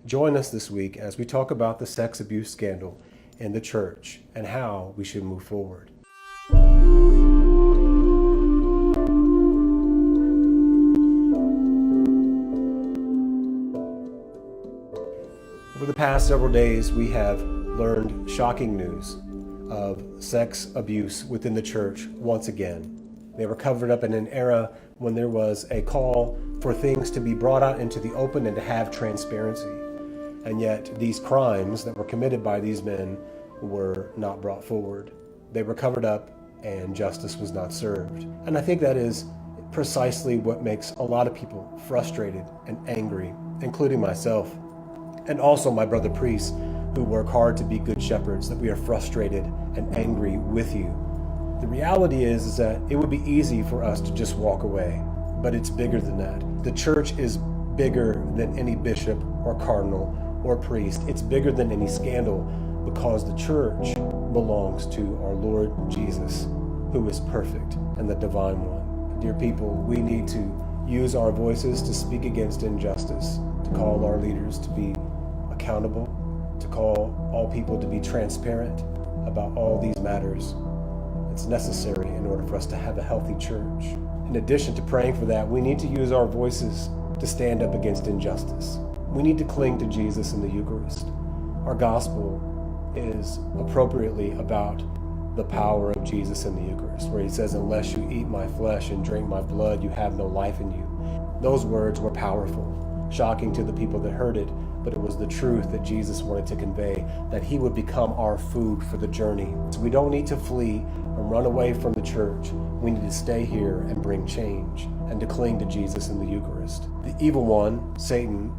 Join us this week as we talk about the sex abuse scandal in the church and how we should move forward. Over the past several days, we have learned shocking news of sex abuse within the church once again. They were covered up in an era when there was a call for things to be brought out into the open and to have transparency. And yet these crimes that were committed by these men were not brought forward. They were covered up and justice was not served. And I think that is precisely what makes a lot of people frustrated and angry, including myself, and also my brother priests who work hard to be good shepherds, that we are frustrated and angry with you. The reality is that it would be easy for us to just walk away, but it's bigger than that. The church is bigger than any bishop or cardinal or priest. It's bigger than any scandal because the church belongs to our Lord Jesus, who is perfect and the divine one. Dear people, we need to use our voices to speak against injustice, to call our leaders to be accountable, to call all people to be transparent about all these matters. It's necessary in order for us to have a healthy church. In addition to praying for that, we need to use our voices to stand up against injustice. We need to cling to Jesus in the Eucharist. Our gospel is appropriately about the power of Jesus in the Eucharist, where he says, "Unless you eat my flesh and drink my blood, you have no life in you." Those words were powerful, shocking to the people that heard it, but it was the truth that Jesus wanted to convey, that he would become our food for the journey. So we don't need to flee and run away from the church. We need to stay here and bring change and to cling to Jesus in the Eucharist. The evil one, Satan,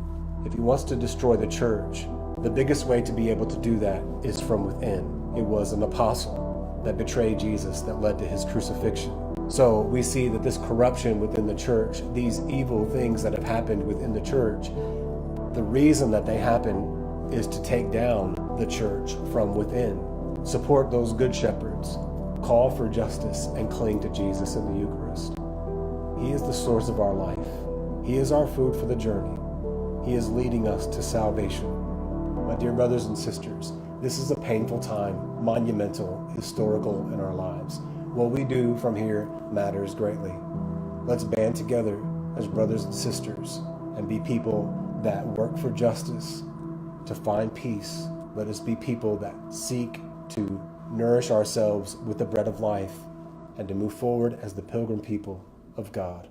if he wants to destroy the church, the biggest way to be able to do that is from within. It was an apostle that betrayed Jesus that led to his crucifixion. So we see that this corruption within the church, these evil things that have happened within the church, the reason that they happen is to take down the church from within. Support those good shepherds. Call for justice and cling to Jesus in the Eucharist. He is the source of our life. He is our food for the journey. He is leading us to salvation. My dear brothers and sisters, this is a painful time, monumental, historical in our lives. What we do from here matters greatly. Let's band together as brothers and sisters and be people that work for justice, to find peace. Let us be people that seek to nourish ourselves with the bread of life and to move forward as the pilgrim people of God.